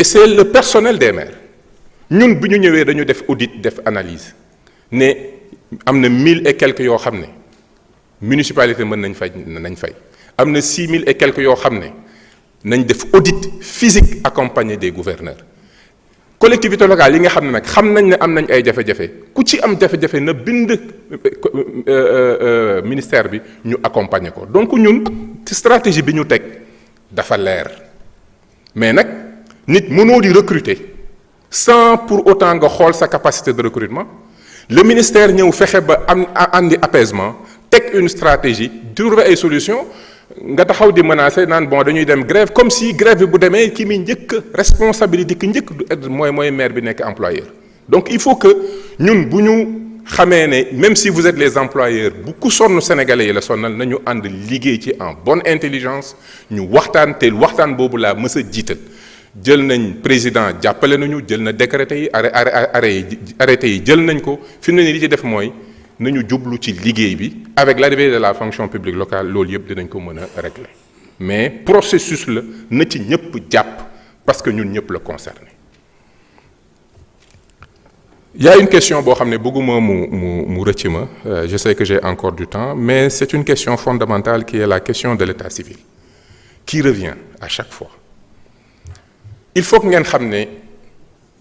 et c'est le personnel des maires ñun bu ñu ñëwee dañu def audit def analyse ne am na 1000 et quelques yoo xam ne municipalité mën nañ fay am na 6000 et quelques yoo xam ne nañ def audit physique accompagné des gouverneurs collectivité locale yi nga xam ne nag xam nañ ne am nañ ay jafe-jafe ku ci am jafe-jafe na bind ministère bi ñu accompagner ko donc ñun ci stratégie bi ñu teg dafa leer mais nag nit mënoo di recruter sans pour autant nga xool sa capacité de recrutement le ministère ñëw fexe ba andi apaisement teg une stratégie trouver ay solutions nga taxaw di menacer naan bon dañuy dem grève comme si grève bi bu demee ki mi njëkk responsabilité ki njëkk mooy maire bi nekk employeur donc il faut que ñun bu ñu xamee ne même si vous êtes les employeurs bu ku sonn sénégalais yi la sonnal nañu ànd liggéey ci en bonne intelligence ñu waxtaan te waxtaan boobu laa mës a jiital jël nañ président jàppale nañu jël na décrété yi arrêté yi jël nañ ko fi mu ne nii li ci def mooy nañu jublu ci liggéey bi avec l'arrivée de la fonction publique locale loolu yëpp dinañ ko mën a régler mais processus la na ci ñëpp jàpp parce que ñun ñëpp la concerné. Il y a une question boo xam ne bëgguma mu rëcc ma je sais que j'ai encore du temps mais c'est une question fondamentale qui est la question de l'état civil qui revient à chaque fois il faut que ngeen xam ne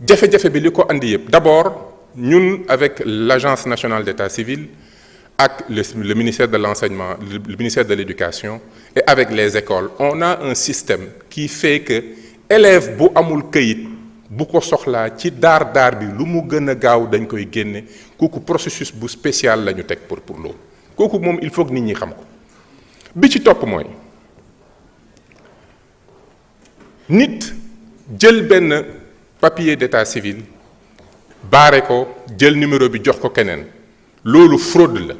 jafe-jafe bi li ko andi yëpp d'abord ñun avec l'agence nationale d'état civil ak le ministère de l'enseignement le ministère de l'éducation et avec les écoles on a un système qui fait que élève bu amul këyit bu ko soxlaa ci daar bi lu mu gën a gaaw dañ koy génne kooku processus bu spécial la ñu teg pour loolu kooku moom il faut que nit ñi xam ko bi ci topp mooy nit jël benn papier d'état civil baare ko jël numéro bi jox ko keneen loolu fraude la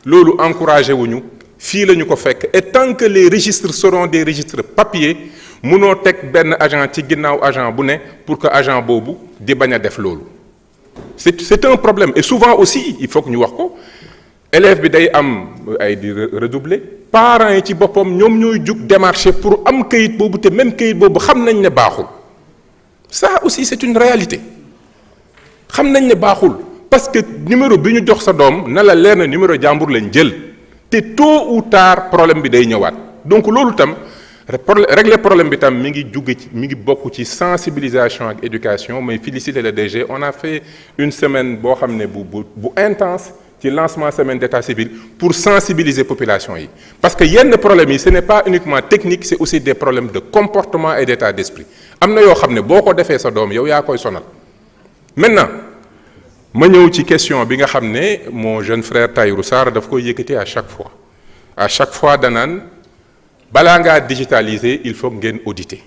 loolu encouragé wuñu fii la ñu ko fekk et tant que les registres seront des registres papier mënoo teg benn agent ci ginnaaw agent bu ne pour que agent boobu di bañ a def loolu c'est un problème et souvent aussi il faut que ñu wax ko élève bi day am ay di redoubler parents yi ci boppam ñoom ñooy jug démarcher pour am kayit boobu te même kayit boobu xam nañ ne baaxul ça aussi c'est une réalité xam nañ ne baaxul parce que numéro bi ñu jox sa doom na la leer na numéro jàmbur lañ jël te tôt ou tard problème bi day ñëwaat donc loolu tam régler problème bi tam mi ngi bokk ci sensibilisation ak éducation may féliciter le DG on a fait une semaine boo xam ne bu intense ci lancement semaine d'état civil pour sensibiliser population yi parce que yenn problèmes yi ce n'est pas uniquement technique c'est aussi des problèmes de comportement et d'état d'esprit am na yoo xam ne boo ko defee sa doom yow yaa koy sonal maintenant ma ñëw ci question bi nga xam ne mon jeune frère Tahirou Sarr daf koy yëkkati à chaque fois danaan balaa ngaa digitaliser il faut ngeen auditer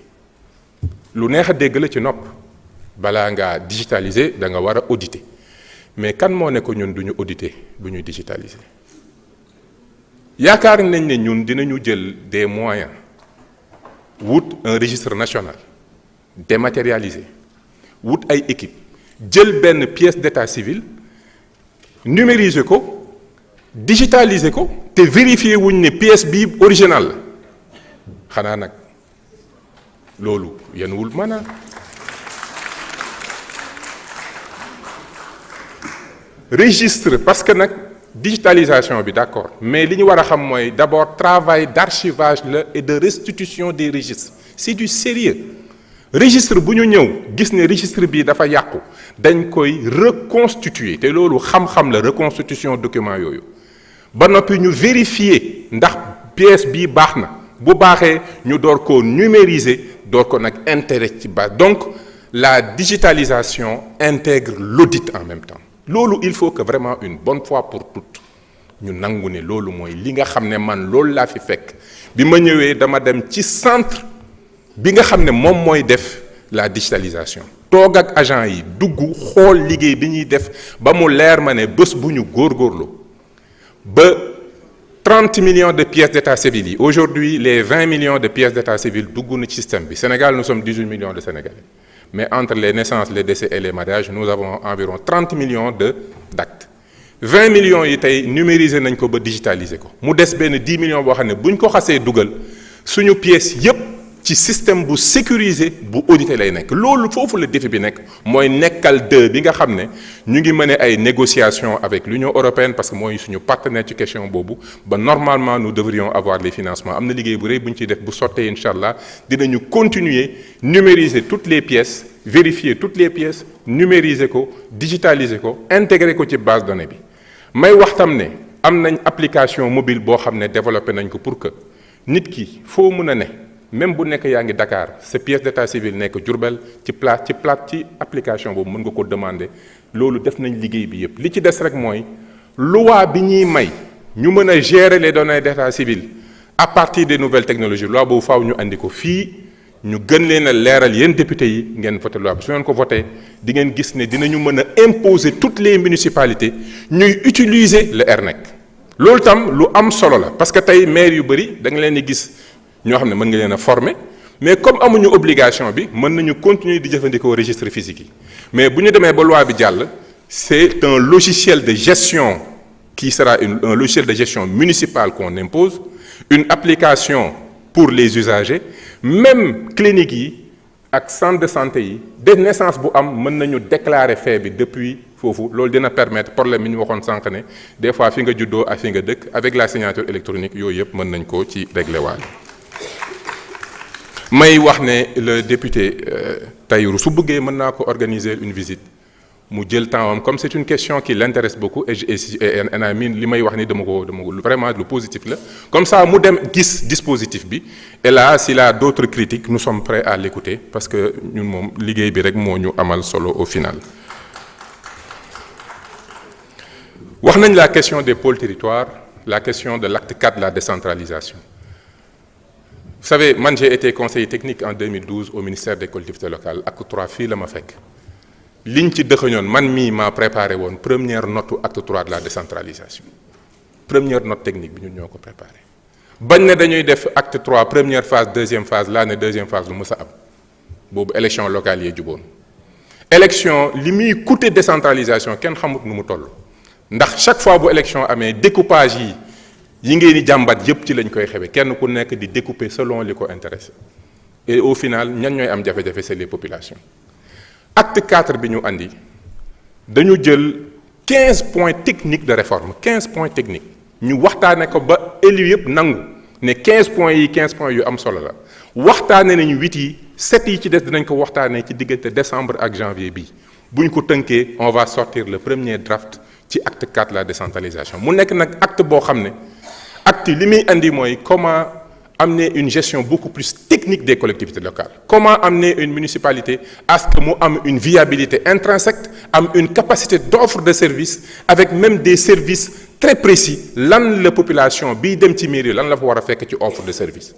lu neex a dégg la ci nopp balaa ngaa digitaliser da nga war a auditer mais kan moo ne ko ñun duñu auditer bu ñuy digitaliser yaakaar nañ ne ñun dinañu jël des moyens wut un registre national dématérialisé wut ay équipe jël benn pièce d'état civil numériser ko digitaliser ko te vérifier wuñ ne pièce bi originale la xanaa nag loolu yenuwul maanaam registre parce que nag digitalisation bi d'accord mais li ñu war a xam mooy d'abord travail d'archivage la et de restitution des registres c'est du sérieux registre bu ñu ñëw gis ne registre bi dafa yàqu dañ koy reconstituer te loolu xam-xam la reconstitution document yooyu ba noppi ñu vérifier ndax pièce bii baax na bu baaxee ñu door ko numériser door ko nag intégrer ci base donc la digitalisation intègre l'audit en même temps loolu il faut que vraiment une bonne fois pour toutes ñu nangu ne loolu mooy li nga xam ne man loolu laa fi fekk bi ma ñëwee dama dem ci centre bi nga xam ne moom mooy def la digitalisation toog ak agent yi dugg xool liggéey bi ñuy def ba mu leer ma ne bés bu ñu góorgóorlu ba 30 millions de pièces d'état civil yi aujourd'hui les 20 millions de pièces d'état civil dugg na ci système bi Sénégal nous sommes 18 millions de Sénégalais mais entre les naissances les décès et les mariages nous avons environ 30 millions d'actes 20 millions yi tey numériser nañ ko ba digitaliser ko mu des benn 10 millions boo xam ne bu ñu ko xasee dugal suñu pièces yépp ci système bu sécurisé bu audité lay nekk loolu foofu le défi bi nekk mooy nekkal deux bi nga xam ne ñu ngi mener ay négociations avec l'Union européenne parce que mooy suñu partenaire ci question boobu ba normalement nous devrions avoir les financements am na liggéey bu rëy bu ñu ciy def bu sottee incha allah dinañu continuer numériser toutes les pièces vérifier toutes les pièces numériser ko digitaliser ko intégrer ko ci base données bi may wax tam ne am nañ application mobile boo xam ne développé nañ ko pour que nit ki foo mën a ne même bu nekk yaa ngi Dakar sa pièce d'état civil nekk Diourbel ci application boobu mën nga ko demander loolu def nañ liggéey bi yépp li ci des rek mooy loi bi ñuy may ñu mën a gérer les données d'état civil à partir des nouvelles technologies loi boobu faaw ñu andi ko fii ñu gën leen a leeral yéen députés yi ngeen voté loi bi su ngeen ko voté di ngeen gis ne dinañu mën a imposer toutes les municipalités ñuy utiliser le RNEC loolu tam lu am solo la parce que tey maire yu bëri da nga leen di gis ñoo xam ne mën nga leen a former mais comme amuñu obligation bi mën nañu continuer di jëfandikoo registre physique yi mais bu ñu demee ba loi bi jàll c'est un logiciel de gestion qui sera un logiciel de gestion municipal qu'on impose une application pour les usagers même clinique yi ak centre de santé yi de naissance bu am mën nañu déclarer fait bi depuis foofu loolu dina permettre problème bi ñu waxoon sànq ne des fois fi nga juddoo ak fi nga dëkk avec la signature électronique yooyu yëpp mën nañ ko ci régler waale may wax ne le député Tahirou su bëggee mën naa ko organiser une visite mu jël temps am comme c'est une question qui l'intéresse beaucoup et li may wax ni dama ko vraiment lu positif la comme ça mu dem gis dispositif bi et là s'il a d'autres critiques nous sommes prêts à l'écouter parce que ñun moom liggéey bi rek moo ñu amal solo au final. wax nañ la question des pôles territoires la question de l'acte 4 de la décentralisation. Vous savez, moi j'ai été conseiller technique en 2012 au ministère des collectivités locales acte 3 fii la ma fekk liñ ci dëxëñoon man mii maa préparé woon première note acte 3 de la décentralisation première note technique bi ñun ñoo ko préparé bañ ne dañuy def acte 3 première phase deuxième phase laa ne deuxième phase lu mës a am boobu élection locale yee juboon élection li muy coûter décentralisation kenn xamut nu mu toll ndax chaque fois bu élection amee découpage yi ngeen di jàmbat yépp ci lañ koy xewe kenn ku nekk di découper selon li ko intéressé et au final ñan ñooy am jafe-jafe c'est les populations acte 4 bi ñu andi dañu jël 15 points techniques de réforme 15 points techniques ñu waxtaane ko ba élu yépp nangu ne 15 points yi 15 points yu am solo la waxtaane nañu 8 yi 7 yi ci des dinañ ko waxtaanee ci diggante décembre ak janvier bi bu ñu ko tënkee on va sortir le premier draft ci acte 4 la décentralisation mu nekk nag acte boo xam ne acte li muy andi mooy comment amener une gestion beaucoup plus technique des collectivités locales comment amener une municipalité à ce que mu am une viabilité intrinsèque am une capacité d'offre de services avec même des services très précis lan la population bii dem ci mairie lan la fa war a fekk ci offre de service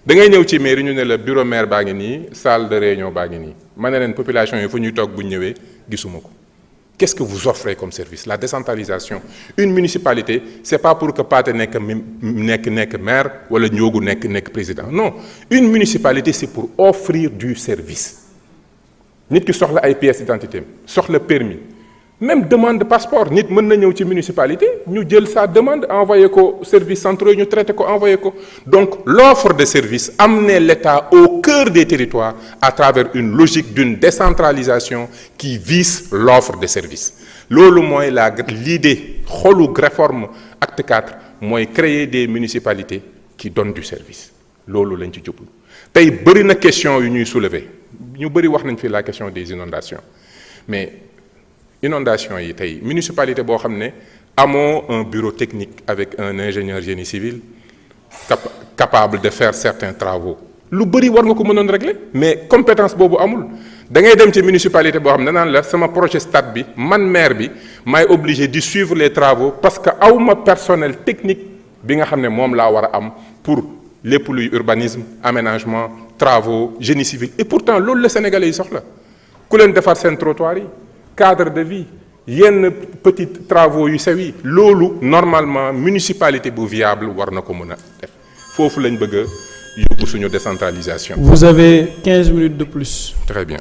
da ngay ñëw ci mairie ñu ne la bureau maire baa ngi nii salle de réunion baa ngi nii ma ne leen population yi fu ñuy toog bu ñu ñëwee gisuma ko. Qu'est-ce que vous offrez comme service? La décentralisation. Une municipalité, c'est pas pour que Pathé nekk maire wala Ndiogu nekk président. Non, une municipalité c'est pour offrir du service. Nit ki soxla ay pièces d'identité, soxla permis. Même demande de passeport, nit mën na ñëw ci municipalité, ñu jël sa demande envoyer ko service centraux ñu traité ko envoyer ko. Donc l'offre de service amener l'État au cœur des territoires à travers une logique d'une décentralisation qui vise l'offre de service. Loolu mooy l'idée xolu réforme acte 4 mooy créer des municipalités qui donnent du service. Loolu lañ ci jublu. Tey bëri na question yu ñuy soulever. Ñu bëri wax nañ fi la question des inondations. Mais inondation yi tey municipalité boo xam ne amoo un bureau technique avec un ingénieur génie civil capable de faire certains travaux lu bëri war nga ko mënoon régler mais compétence boobu amul da ngay dem ci municipalité boo xam ne naan la sama projet stade bi man maire bi maay obligé di suivre les travaux parce que awma personnel technique bi nga xam ne moom laa war a am pour lépp luy urbanisme aménagement travaux génie civil et pourtant loolu la Sénégalais yi soxla ku leen defar seen trottoir yi cadre de vie yenn petits travaux yu sew yi loolu normalement municipalité bu viable war na ko mën a def foofu lañ bëgg a yóbbu suñu décentralisation. Vous avez 15 minutes de plus. Très bien.